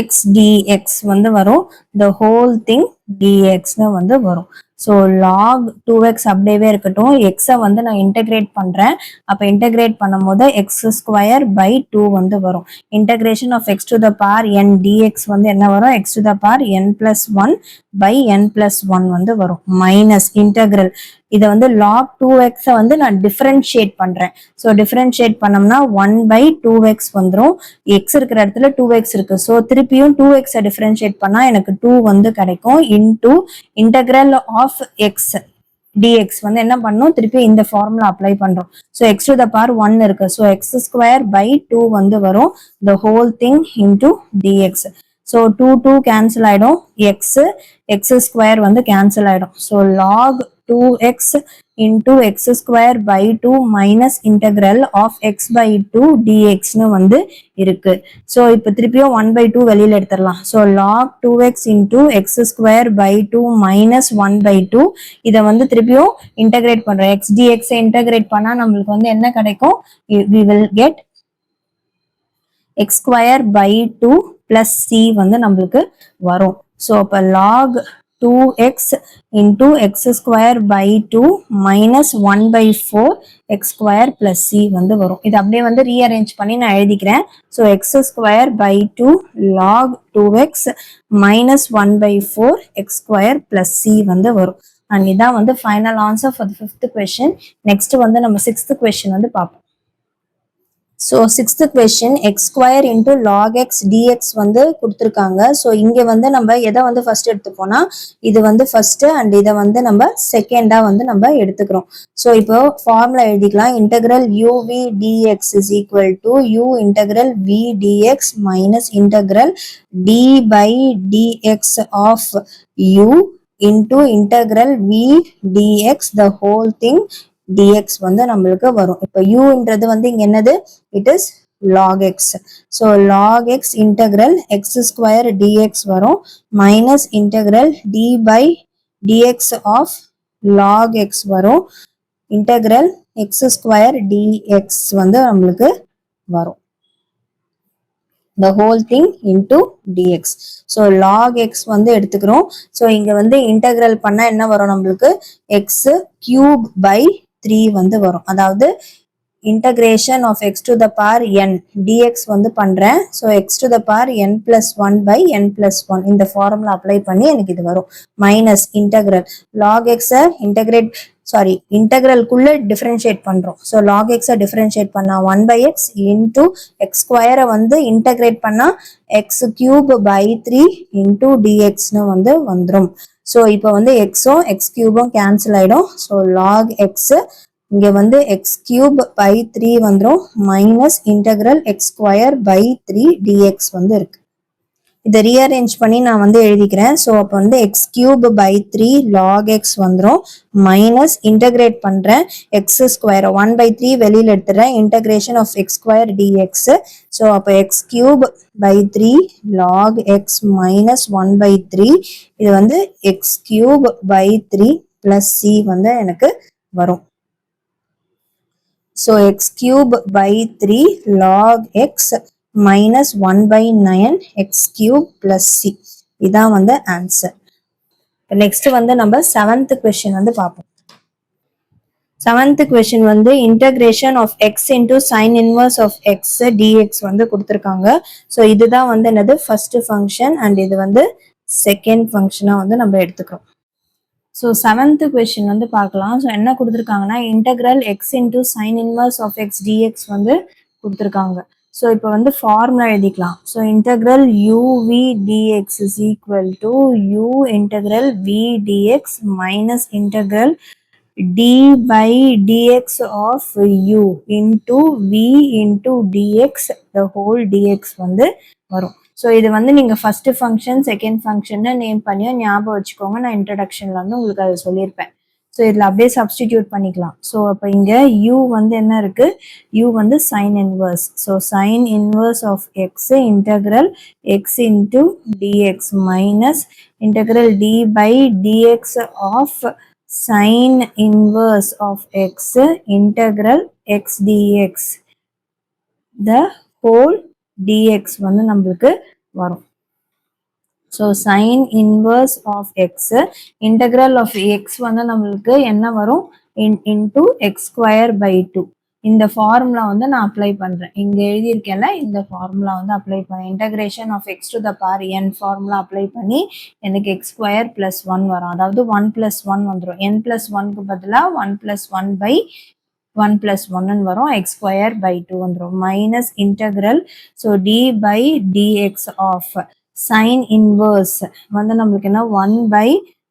x dx வந்து வரும் the whole thing dx வந்து வரும். ஸோ log 2x அப்படியே இருக்கட்டும், எக்ஸை வந்து நான் இன்டகிரேட் பண்றேன். அப்போ இன்டகிரேட் பண்ணும் போது எக்ஸ் ஸ்கொயர் பை 2 வந்து வரும். Integration of x to the power n dx வந்து என்ன வரும், x to the power n plus 1 by n plus 1 வந்து வரும் மைனஸ் இன்டகிரல் இதை வந்து log 2x வந்து நான் டிஃபரன்ஷியேட் பண்றேன். ஸோ டிஃபரன்ஷியேட் பண்ணோம்னா 1 by 2x வந்துடும். எக்ஸ் இருக்கிற இடத்துல 2x இருக்கு. ஸோ திருப்பியும் 2x டிஃபரன்ஷியேட் பண்ணா எனக்கு 2 வந்து கிடைக்கும் into integral of x dx வந்து என்ன பண்ணும், திருப்பி இந்த ஃபார்முலா அப்ளை பண்றோம். So x to the power 1 இருக்கு. ஸோ எக்ஸ் ஸ்கொயர் பை 2 வந்து வரும் the whole thing into dx. So 2 cancel ஆயிடும், எக்ஸ் ஸ்கொயர் வந்து கேன்சல் ஆயிடும். So log 2x into x square by 2 minus integral of x by 2 dx வந்து இருக்கு. So இப்போ திருப்பியும் 1 by 2 வெளியில எடுத்துடலாம். So log 2x into x square by 2 minus 1 by 2 இதை வந்து திருப்பியும் இன்டகிரேட் பண்றோம். x dx இன்டகிரேட் பண்ணா நம்மளுக்கு வந்து என்ன கிடைக்கும், we will get x square by 2 plus c வந்து நம்மளுக்கு வரும். ஸோ அப்போ log 2x into x square by 2 minus 1 by 4 x square plus c வந்து வரும். இது அப்படியே வந்து ரீஅரேஞ்ச் பண்ணி நான் எழுதிக்கிறேன். So x square by 2 log 2x minus 1 by 4 x square plus c வந்து வரும். அண்ட் இதான் வந்து final answer for the 5th question. Next வந்து நம்ம 6th question வந்து பார்ப்போம். So 6th question x square into log x dx வந்து கொடுத்துருக்காங்க. ஸோ இங்கே வந்து நம்ம எதை வந்து ஃபர்ஸ்ட் எடுத்துப்போம்னா இது வந்து ஃபர்ஸ்ட் அண்ட் இதை வந்து நம்ம செகண்டா வந்து நம்ம எடுத்துக்கிறோம். ஸோ இப்போ ஃபார்முலா எழுதிக்கலாம். Integral uv dx is equal to u integral v dx minus integral d by dx of u into integral v dx the whole thing dx வந்து நம்மளுக்கு வரும். இப்போ uன்றது வந்து இங்க என்னது? It is log x. So log x integral x square dx வரும் minus integral d by dx of log x வரும் integral x square dx வந்து நம்மளுக்கு வரும் the whole thing into dx. So log x வந்து எடுத்துக்கிறோம். So இங்க வந்து integral பண்ணா என்ன வரும் நம்மளுக்கு? x cube by 3 வந்து வரும். அதாவது integration of x to the power n dx வந்து பண்றேன். So x to the power n plus 1 by n plus 1 இந்த ஃபார்முலா அப்ளை பண்ணி எனக்கு இது வரும். மைனஸ் இன்டெக்ரல் log x இன்டெக்ரல்குள்ள டிஃபரன்ஷியேட் பண்றோம். ஸோ log x டிஃபரன்ஷியேட் பண்ணா 1 by x இன்டூ எக்ஸ் ஸ்கொயரை வந்து இன்டெகிரேட் பண்ணா எக்ஸ் கியூப் பை 3 இன்டூ டிஎக்ஸ்னு வந்து வந்துடும். ஸோ இப்போ வந்து எக்ஸும் எக்ஸ் கியூபும் கேன்சல் ஆயிடும். ஸோ log x இங்க வந்து எக்ஸ் கியூப் பை 3 வந்துடும் minus integral x square by 3 d x வந்து இருக்கு. இதை ரீஅரேஞ்ச் பண்ணி நான் வந்து எழுதிக்கிறேன். ஸோ அப்போ வந்து x cube by 3 log x வந்துடும் மைனஸ் இன்டெகிரேட் பண்றேன் எக்ஸ் ஸ்கொயர் 1 by 3 வெளியில எடுத்துறேன் integration of x square d x. So அப்போ x cube by 3 log x minus 1 by 3 இது வந்து x cube by 3 plus C வந்து எனக்கு வரும். So x cube by 3 log x minus 1 by 9 x cube plus c. இதான் வந்து ஆன்சர். நெக்ஸ்ட் வந்து நம்ம 7th question வந்து பார்ப்போம். 7th question வந்து integration of x into sin inverse of x dx வந்து கொடுத்துருக்காங்க. ஸோ இதுதான் வந்து என்னது ஃபர்ஸ்ட் ஃபங்க்ஷன் அண்ட் இது வந்து செகண்ட் ஃபங்க்ஷனா வந்து நம்ம எடுத்துக்கிறோம். ஸோ 7th question வந்து பார்க்கலாம். ஸோ என்ன கொடுத்துருக்காங்கன்னா integral x into sine inverse of x d x வந்து கொடுத்துருக்காங்க. ஸோ இப்போ வந்து ஃபார்முலா எழுதிக்கலாம். So integral u v d x is equal to u integral v d x minus integral d by d x of u into v into d x the whole d x வந்து வரும். So இது வந்து நீங்கள் ஃபர்ஸ்ட் ஃபங்க்ஷன் செகண்ட் ஃபங்க்ஷன்னு name பண்ணியோ ஞாபகம் வச்சுக்கோங்க. நான் இன்ட்ரடக்ஷன்ல வந்து உங்களுக்கு அதை சொல்லியிருப்பேன். ஸோ இதில் அப்படியே சப்ஸ்டிடியூட் பண்ணிக்கலாம். ஸோ அப்போ இங்கே யூ வந்து என்ன இருக்கு? யூ வந்து sine inverse. So sine inverse of x integral x into d x minus integral d by d x of sine inverse of x integral x d x the whole dx வந்து நம்மளுக்கு வரும். So sine inverse of x integral of x வந்து நம்மளுக்கு என்ன வரும்? Into x square by 2 இந்த formula வந்து நான் அப்ளை பண்றேன். இங்க எழுதியிருக்கேன்ல இந்த ஃபார்முலா வந்து அப்ளை பண்ணேன். Integration of x to the power n formula apply பண்ணி எனக்கு எக்ஸ் ஸ்கொயர் பிளஸ் 1 வரும். அதாவது 1 plus 1 வந்துடும். n plus 1க்கு பதிலாக 1 plus 1 by 1 plus 1 வரும். x square by 2 வந்துரும் minus integral so d by dx of sine inverse வந்து நம்மளுக்கு என்ன 1 by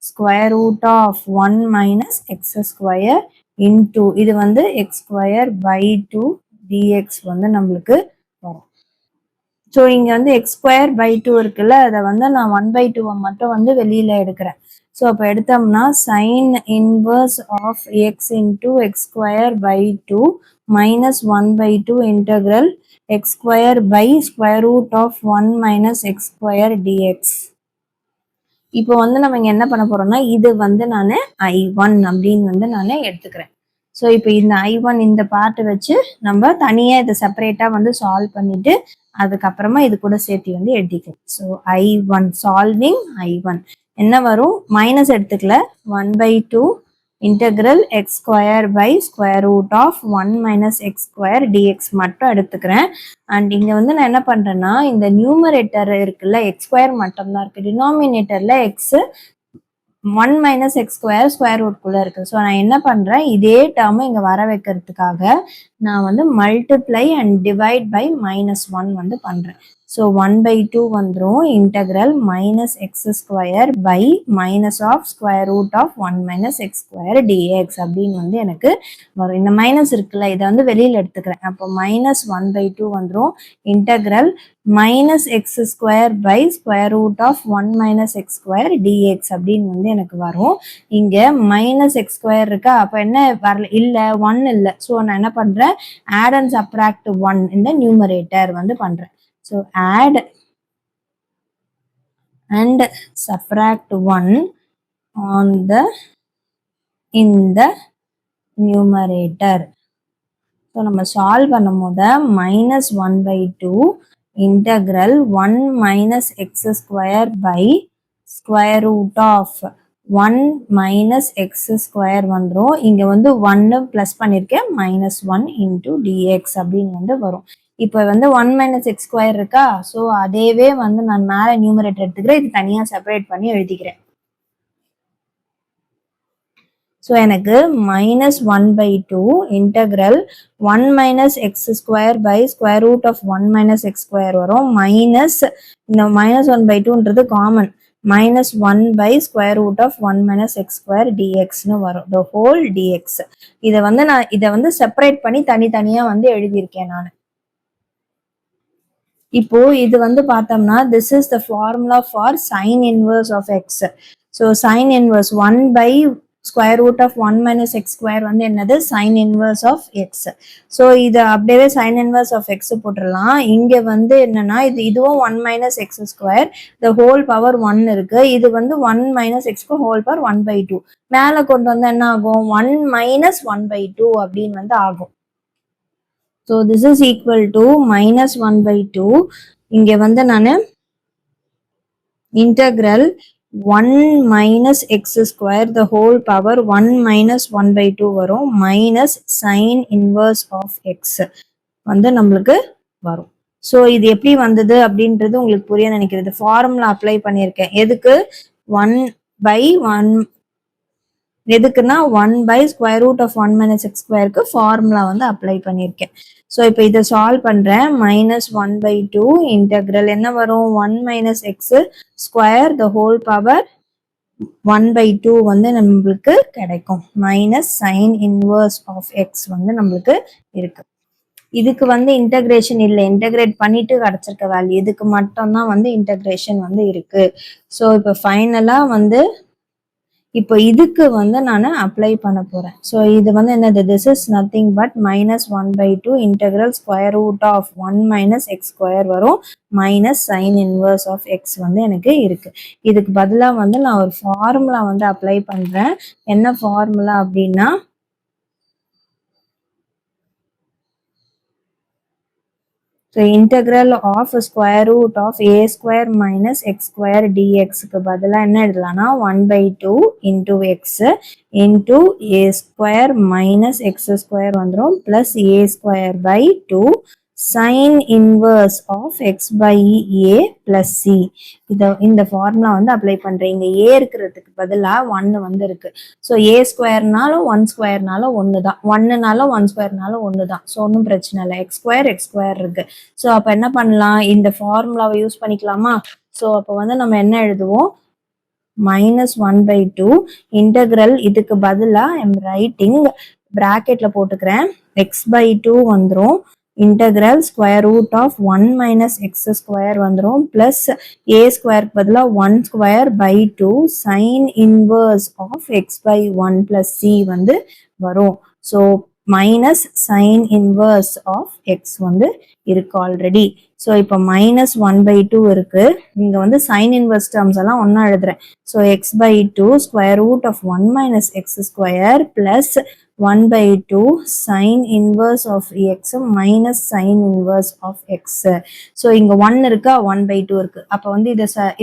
square root of 1 minus x square into இது வந்து எக்ஸ் ஸ்கொயர் பை 2 dx வந்து நம்மளுக்கு வரும். ஸோ இங்க வந்து எக்ஸ் ஸ்கொயர் பை 2 இருக்குல்ல, அதை வந்து நான் 1 by 2 மட்டும் வந்து வெளியில எடுக்கிறேன். ஸோ அப்போ எடுத்தோம்னா sine inverse of x into x square by 2 minus 1 by 2 integral x square by square root of 1 minus x square d x. இப்போ வந்து நம்ம இங்க என்ன பண்ண போறோம்னா இது வந்து நான் I1 அப்படின்னு வந்து நான் எடுத்துக்கிறேன். ஸோ இப்போ இந்த I1 இந்த பார்ட்டை வச்சு நம்ம தனியாக இதை செப்பரேட்டாக வந்து சால்வ் பண்ணிட்டு அதுக்கப்புறமா இது கூட சேர்த்து வந்து எழுதிக்கலாம். ஸோ I1 சால்விங் I1 என்ன வரும், மைனஸ் எடுத்துக்கல, 1/2 integral x square by square root of 1 minus x square dx மட்டும் எடுத்துக்கிறேன். அண்ட் இங்க வந்து நான் என்ன பண்றேன்னா, இந்த நியூமரேட்டர் இருக்குல்ல x square மட்டும் தான் இருக்கு, டினாமினேட்டர்ல x 1 minus x square square ரூட்குள்ள இருக்கு. ஸோ நான் என்ன பண்றேன், இதே டேர்மை இங்க வர வைக்கிறதுக்காக நான் வந்து மல்டிப்ளை அண்ட் டிவைட் பை -1 வந்து பண்றேன். ஸோ 1/2 வந்துடும் integral minus x square by minus of square root of 1 minus x square dx அப்படின்னு வந்து எனக்கு வரும். இந்த மைனஸ் இருக்குல்ல, இதை வந்து வெளியில் எடுத்துக்கிறேன். அப்போ -1/2 வந்துடும் integral minus x square by square root of 1 minus x square dx அப்படின்னு வந்து எனக்கு வரும். இங்க -x² இருக்கா, அப்போ என்ன வரல, இல்லை 1 இல்லை. ஸோ நான் என்ன பண்றேன், ஆட் அண்ட் சப்ராக்ட் 1 இந்த நியூமரேட்டர் வந்து பண்றேன். So add and subtract 1 on the in the numerator. So நம்ம solve பண்ணும்போது -1/2 integral 1 minus x square by square root of 1 minus x square வந்துரும். இங்க வந்து 1 plus பண்ணிருக்கேன், -1 into dx அப்படின்னு வந்து வரும். இப்போ வந்து 1 minus x square இருக்கா, ஸோ அதேவே வந்து நான் மேலே நியூமரேட்டர் எடுத்துக்கிறேன், இது தனியாக செப்பரேட் பண்ணி எழுதிக்கிறேன். ஸோ எனக்கு -1/2 integral 1 minus x square by square root of 1 minus x square வரும். மைனஸ் இந்த -1/2ன்றது common, -1 by square root of 1 minus x square dxன்னு வரும், the whole dx. இதை வந்து நான் இதை வந்து செப்பரேட் பண்ணி தனித்தனியாக வந்து எழுதியிருக்கேன் நான். இப்போ இது வந்து பார்த்தோம்னா this is the formula for sin inverse of x. So sin inverse 1 by square root of 1 minus x square வந்து என்னது, sin inverse of x. So இது அப்படியே sin inverse of x போட்டுடலாம். இங்க வந்து என்னன்னா இதுவும் 1 minus x square the whole power 1 இருக்கு, இது வந்து 1 minus x whole power 1/2. மேலே கொண்டு வந்து என்ன ஆகும், 1 minus 1/2 அப்படின்னு வந்து ஆகும். So this is equal to -1/2. இங்க வந்து நான் integral 1 minus x square the whole power 1 minus 1/2 வரும், minus sin inverse of x வந்து நம்மளுக்கு வரும். ஸோ இது எப்படி வந்தது அப்படின்றது உங்களுக்கு புரிய நினைக்கிறது. ஃபார்முலா அப்ளை பண்ணியிருக்கேன், எதுக்கு 1/1 எதுக்குன்னா 1 by square root of 1 minus x squareக்கு formula வந்து அப்ளை பண்ணியிருக்கேன். ஸோ இப்போ இதை சால்வ் பண்ணுறேன். -1/2 இன்டெக்ரல் என்ன வரும், 1 minus x square the whole power 1/2 வந்து நம்மளுக்கு கிடைக்கும், minus sine inverse of x வந்து நம்மளுக்கு இருக்கு. இதுக்கு வந்து இன்டகிரேஷன் இல்லை, இன்டகிரேட் பண்ணிட்டு கிடைச்சிருக்க வேல்யூ, இதுக்கு மட்டும்தான் வந்து இன்டகிரேஷன் வந்து இருக்கு. ஸோ இப்போ ஃபைனலா வந்து இப்போ இதுக்கு வந்து நான் அப்ளை பண்ண போறேன். ஸோ இது வந்து என்னது, this is nothing but -1/2 integral square root of 1 minus x square வரும், minus sine inverse of x வந்து எனக்கு இருக்கு. இதுக்கு பதிலாக வந்து நான் ஒரு ஃபார்முலா வந்து அப்ளை பண்றேன். என்ன ஃபார்முலா அப்படின்னா, so integral of square root of a square minus x square dx க்கு பதிலா என்ன எழுதலாம்னா 1/2 into x into a square minus x square வந்துரும் plus a square by 2 sin inverse of x by a plus c. இந்த formula வந்து apply பண்றேன். இங்க a இருக்கிறதுக்கு பதிலா 1 வந்து இருக்கு. ஸோ a ஸ்கொயர்னாலும் 1 ஸ்கொயர்னாலும் 1 தான், 1னாலும் 1 ஸ்கொயர்னாலும் 1 தான். ஸோ ஒன்றும் பிரச்சனை இல்லை, x ஸ்கொயர் இருக்கு. ஸோ அப்போ என்ன பண்ணலாம், இந்த ஃபார்முலாவை யூஸ் பண்ணிக்கலாமா? ஸோ அப்போ வந்து நம்ம என்ன எழுதுவோம், -1/2 இன்டெக்ரல், இதுக்கு பதிலாக ஐம் ரைட்டிங் பிராக்கெட்ல போட்டுக்கிறேன், x/2 வந்துடும் integral square root of 1 minus x square வந்துரும் plus a square பதிலா 1 square by 2 sin inverse of x by 1 plus c வந்து வரும். So minus sine inverse of x வந்து இருக்கு ஆல்ரெடி. ஸோ இப்போ -1/2 இருக்கு, இங்க வந்து சைன் இன்வர்ஸ் டேர்ம்ஸ் எல்லாம் ஒன்னா எழுதுறேன். So x/2 square root of 1 minus x square plus 1/2 sin inverse of x minus sin inverse of x. So இங்க 1 இருக்கா, 1/2 இருக்கு. அப்போ வந்து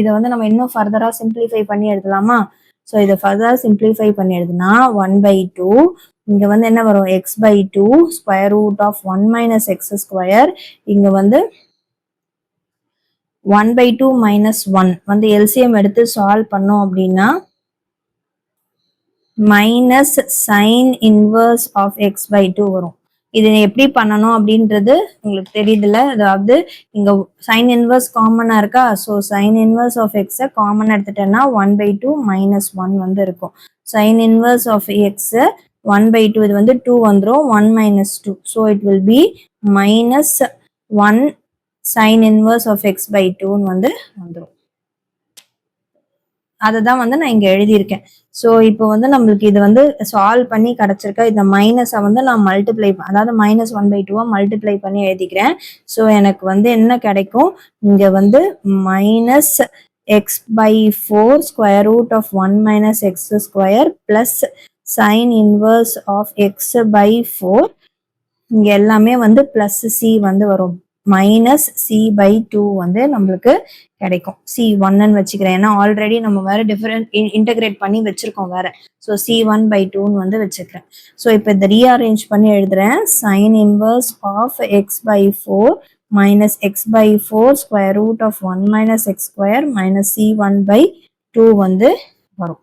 இதை வந்து நம்ம இன்னும் ஃபர்தரா சிம்பிளிஃபை பண்ணி எழுதலாமா? ஸோ இதை ஃபர்தரா சிம்பிளிஃபை பண்ணி எழுதுனா 1/2 இங்க வந்து என்ன வரும், x/2 square root of 1 minus x square. இங்க வந்து 1/2 minus 1 வந்து எல்சிஎம் எடுத்து சால்வ் பண்ணோம் அப்படின்னா minus sine inverse of x/2 வரும். இது எப்படி பண்ணணும் அப்படின்றது உங்களுக்கு தெரியுதுல்ல. அதாவது இங்க சைன் இன்வர்ஸ் காமனா இருக்கா, so sine inverse of x common எடுத்துட்டேன்னா 1/2 minus 1 வந்து இருக்கும். சைன் இன்வர்ஸ் ஆஃப் எக்ஸ் 1/2 இது வந்து 2 வந்துடும், 1 minus 2, so it will be minus 1 sin inverse of x/2 வந்து வந்துடும். அதை தான் வந்து நான் இங்க எழுதியிருக்கேன். ஸோ இப்போ வந்து நம்மளுக்கு இது வந்து சால்வ் பண்ணி கிடைச்சிருக்க இந்த மைனஸை வந்து நான் மல்டிப்ளை, அதாவது -1/2 மல்டிப்ளை பண்ணி எழுதிக்கிறேன். ஸோ எனக்கு வந்து என்ன கிடைக்கும், இங்க வந்து minus x/4 square root of 1 minus x square plus sine inverse of x/4. இங்க எல்லாமே வந்து பிளஸ் சி வந்து வரும், மைனஸ் c/2 வந்து நம்மளுக்கு கிடைக்கும். c1ன்னு வச்சுக்கிறேன், ஏன்னா ஆல்ரெடி நம்ம வேற டிஃபரெண்ட் இன்டகிரேட் பண்ணி வச்சிருக்கோம் வேற. ஸோ c1/2ன்னு வந்து வச்சுக்கிறேன். ஸோ இப்போ இதை ரீஅரேஞ்ச் பண்ணி எழுதுறேன். Sine inverse of x/4 minus x/4 square root of 1 minus x square minus c1/2 வந்து வரும்.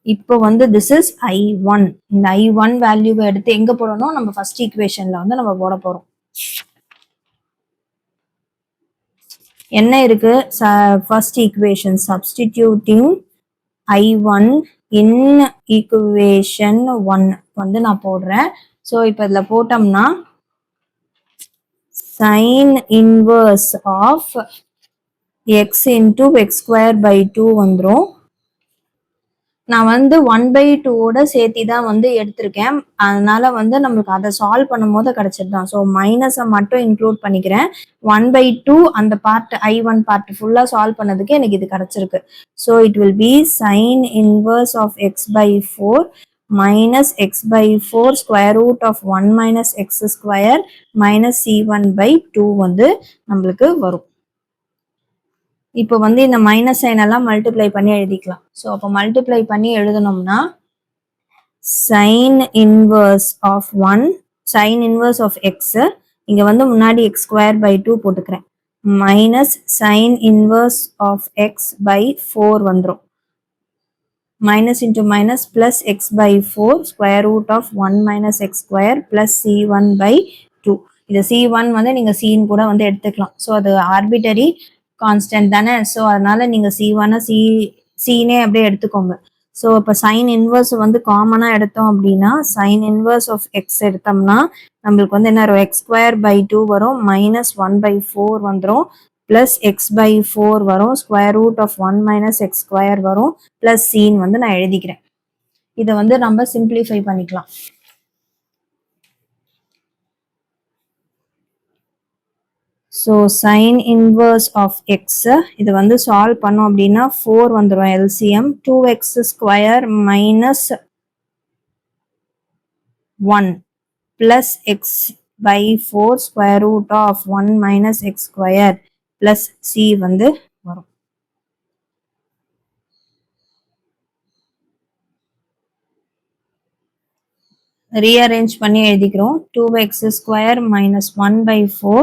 இப்போ வந்து திஸ் இஸ் I1. இந்த I1 வேல்யூவை எடுத்து எங்க போடணும், நம்ம ஃபர்ஸ்ட் ஈக்குவேஷன்ல வந்து நம்ம போட போறோம். என்ன இருக்கு, first equation substituting I1 in equation 1 வந்து நான் போடுறேன். ஸோ இப்போ இதுல போட்டோம்னா sine inverse of x into x²/2 வந்துடும். நான் வந்து 1/2 சேர்த்தி தான் வந்து எடுத்திருக்கேன், அதனால வந்து நம்மளுக்கு அதை சால்வ் பண்ணும் போது கிடைச்சிருதான். ஸோ மைனஸை மட்டும் இன்க்ளூட் பண்ணிக்கிறேன். 1/2 அந்த பார்ட் I1 பார்ட் ஃபுல்லா சால்வ் பண்ணதுக்கு எனக்கு இது கிடைச்சிருக்கு. So it will be sine inverse of x/4 minus x/4 square root of 1 minus x square minus c1/2 வந்து நம்மளுக்கு வரும். இப்போ வந்து இந்த மைனஸ் சைன் எல்லாம் மல்டிப்ளை பண்ணி எழுதிக்கலாம். ஸோ அப்போ மல்டிப்ளை பண்ணி எழுதணும்னா sine inverse of 1 sine inverse of x, இங்க வந்து முன்னாடி x²/2 போட்டுக்கிறேன், minus sine inverse of x/4 வந்துடும், minus into minus plus x/4 square root of 1 minus x square plus c1/2. இது c1 வந்து நீங்க சீன் கூட வந்து எடுத்துக்கலாம். ஸோ அது ஆர்பிட்டரி கான்ஸ்டன்ட் தானே, ஸோ அதனால நீங்க c1 சீனே அப்படியே எடுத்துக்கோங்க. ஸோ இப்போ சைன் இன்வர்ஸ் வந்து காமனா எடுத்தோம் அப்படின்னா சைன் இன்வர்ஸ் ஆஃப் எக்ஸ் எடுத்தோம்னா நம்மளுக்கு வந்து என்ன வரும், x²/2 வரும், மைனஸ் 1/4 வந்துடும், பிளஸ் x/4 வரும், square root of 1 minus x square வரும், பிளஸ் சீன் வந்து நான் எழுதிக்கிறேன். இதை வந்து நம்ம சிம்பிளிஃபை பண்ணிக்கலாம். So sine inverse of x இது வந்து சால்வ் பண்ணோம் அப்படின்னா 4 வந்துடும் LCM, 2x² minus 1 plus x/4 square root of 1 minus x square plus C வந்து வரும். ரீஅரேஞ்ச் பண்ணி எழுதிக்கிறோம். 2x² minus 1/4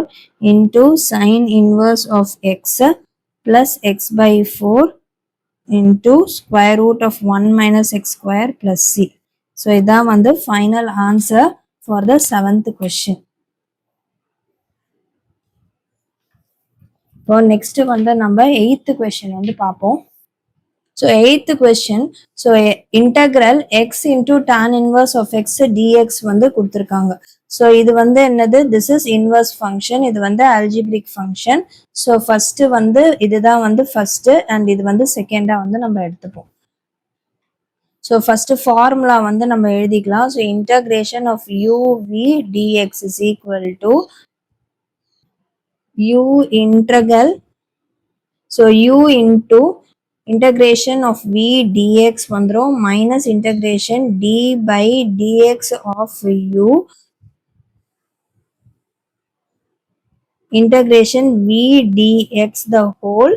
into sine inverse of x plus x/4 into square root of 1 minus x square plus C. So இதான் வந்து final answer for the 7th question. இப்போ next வந்து நம்ம 8th question வந்து பார்ப்போம். So 8th question, so integral x into tan inverse of x dx வந்து கொடுத்திருக்காங்க. So இது வந்து என்னது, this is inverse function, இது வந்து algebraic function. So first வந்து இதுதான் வந்து first and இது வந்து second-ஆ வந்து நம்ம எடுத்துப்போம். So first formula வந்து நம்ம எழுதிக்கலாம். So integration of uv dx is equal to u integral, so u into integration of v dx வந்துரும் minus integration d by dx of u integration v dx the whole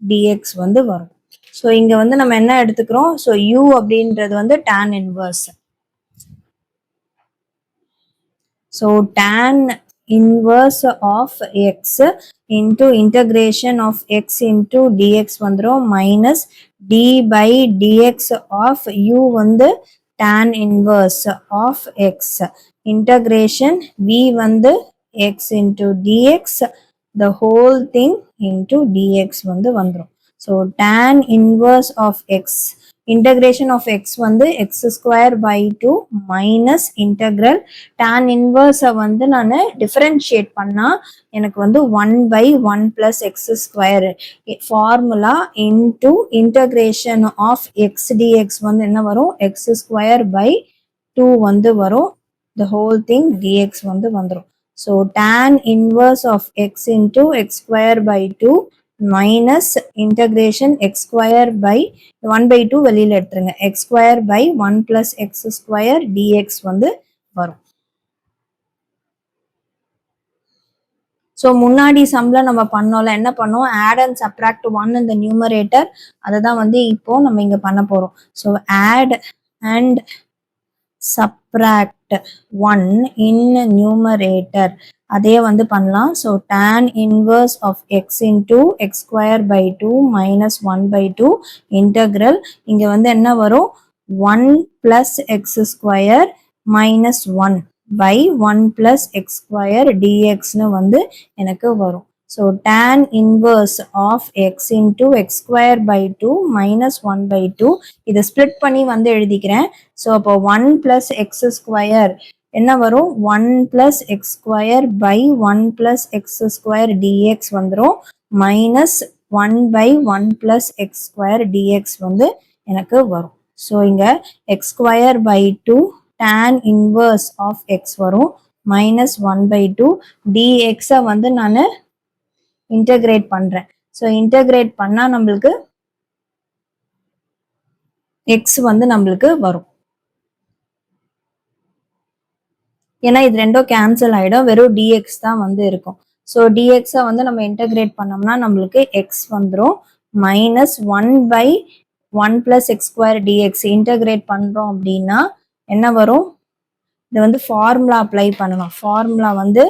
dx வந்து வரும். So இங்க வந்து நம்ம என்ன எடுத்துக்கிறோம், so u அப்படின்றது வந்து tan inverse. So tan inverse of x into integration of x into dx வந்துரும் minus d by dx of u வந்து tan inverse of x integration v வந்து x into dx the whole thing into dx வந்து வந்துரும். So tan inverse of x integration of x வந்து x square by 2 minus integral tan inverse வந்து நான் differentiate பண்ணா எனக்கு வந்து 1 by 1 plus x square formula into integration of x dx வந்து என்ன வரும், x square by 2 வந்து வரும், the whole thing dx வந்து வந்துரும். So tan inverse of x into x square by 2 minus integration x square by 1 by 2 வெளியில எடுத்துருங்க, x square by 1 plus x square dx வந்து வரும். ஸோ முன்னாடி சம்ல நம்ம பண்ணோம்ல, என்ன பண்ணோம், add and subtract 1 in the numerator, அதை தான் வந்து இப்போ நம்ம இங்க பண்ண போறோம். So add and subtract 1 in numerator அதே வந்து பண்ணலாம். ஸோ tan inverse of x into x square by 2 minus 1 by 2 integral இங்க வந்து என்ன வரும், 1 plus x square minus 1 by 1 plus x square dx னு வந்து எனக்கு வரும். So tan inverse of x into x square by 2 minus 1 by 2 இதை split பண்ணி வந்து எழுதிக்கிறேன். ஸோ அப்போ 1 plus x square என்ன வரும், 1 plus x square by 1 plus x square dx வந்துரும் minus 1 by 1 plus x square dx வந்து எனக்கு வரும். ஸோ இங்க x square by 2 tan inverse of x வரும் minus 1 by 2 dx வந்து நான் இன்டகிரேட் பண்றேன். ஸோ இன்டகிரேட் பண்ணா நம்மளுக்கு x வந்து நம்மளுக்கு வரும். ஏன்னா இது ரெண்டும் கேன்சல் ஆயிடும், வெறும் dx தான் வந்து இருக்கும். ஸோ dx வந்து நம்ம இன்டகிரேட் பண்ணோம்னா நம்மளுக்கு x வந்துடும் minus 1 by 1 plus x square dx integrate பண்றோம் அப்படின்னா என்ன வரும், இது வந்து ஃபார்முலா அப்ளை பண்ணணும். ஃபார்முலா வந்து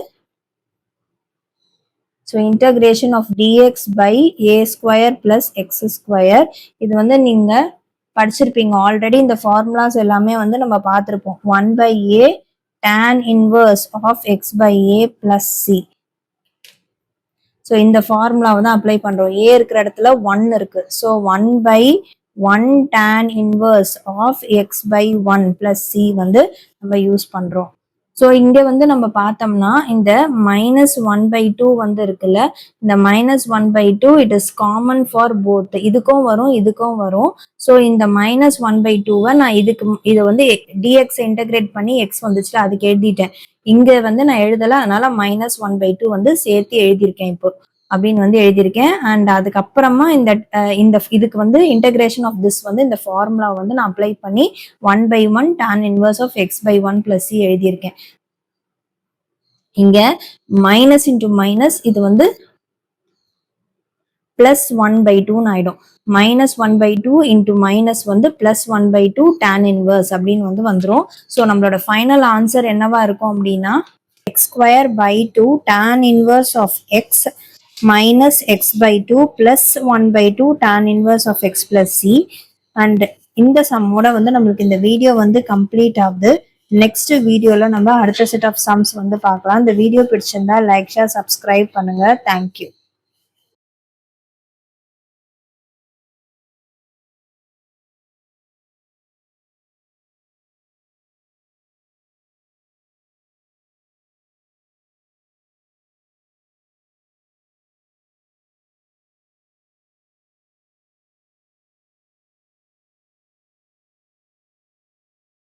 so integration of dx by a square plus x square இது வந்து நீங்க படிச்சிருப்பீங்க ஆல்ரெடி. இந்த ஃபார்முலாஸ் எல்லாமே வந்து நம்ம பார்த்துருப்போம். 1 by a tan inverse of x by a plus c. So இந்த ஃபார்முலாவை தான் அப்ளை பண்றோம். a இருக்கிற இடத்துல 1 இருக்கு. So 1 by 1 tan inverse of x by 1 plus c வந்து நம்ம யூஸ் பண்றோம். ஸோ இங்க வந்து நம்ம பார்த்தோம்னா இந்த minus 1 by 2 வந்து இருக்குல்ல, இந்த minus 1 by 2 it is common for both, இதுக்கும் வரும் இதுக்கும் வரும். ஸோ இந்த minus 1 by 2 நான் இதை வந்து dx இன்டகிரேட் பண்ணி x வந்துச்சு அதுக்கு எழுதிட்டேன். இங்க வந்து நான் எழுதல, அதனால minus 1 by 2 வந்து சேர்த்து எழுதியிருக்கேன் இப்போ அப்படின்னு வந்து எழுதியிருக்கேன். அண்ட் அதுக்கப்புறமா இந்த இதுக்கு வந்து இன்டகிரேஷன் ஆஃப் திஸ் வந்து இந்த ஃபார்முலா வந்து நான் அப்ளை பண்ணி 1 by 1 tan inverse of x by 1 plus c எழுதியிருக்கேன். இங்க மைனஸ் இன்டு மைனஸ் இது வந்து பிளஸ் 1 by 2 ஆயிடும். மைனஸ் 1 by 2 இன்டு மைனஸ் வந்து பிளஸ் 1 by 2 tan inverse அப்படின்னு வந்து வந்துடும். ஸோ நம்மளோட ஃபைனல் ஆன்சர் என்னவா இருக்கும் அப்படின்னா x square by 2 tan inverse of x minus x by 2 plus 1 by 2 tan inverse of x plus c. And இந்த சம்மோட வந்து நம்மளுக்கு இந்த வீடியோ வந்து கம்ப்ளீட் ஆகுது. நெக்ஸ்ட் வீடியோல நம்ம அடுத்த செட் ஆஃப் சம்ஸ் வந்து பார்க்கலாம். இந்த வீடியோ பிடிச்சிருந்தா லைக் ஷேர் சப்ஸ்கிரைப் பண்ணுங்க. தேங்க்யூ.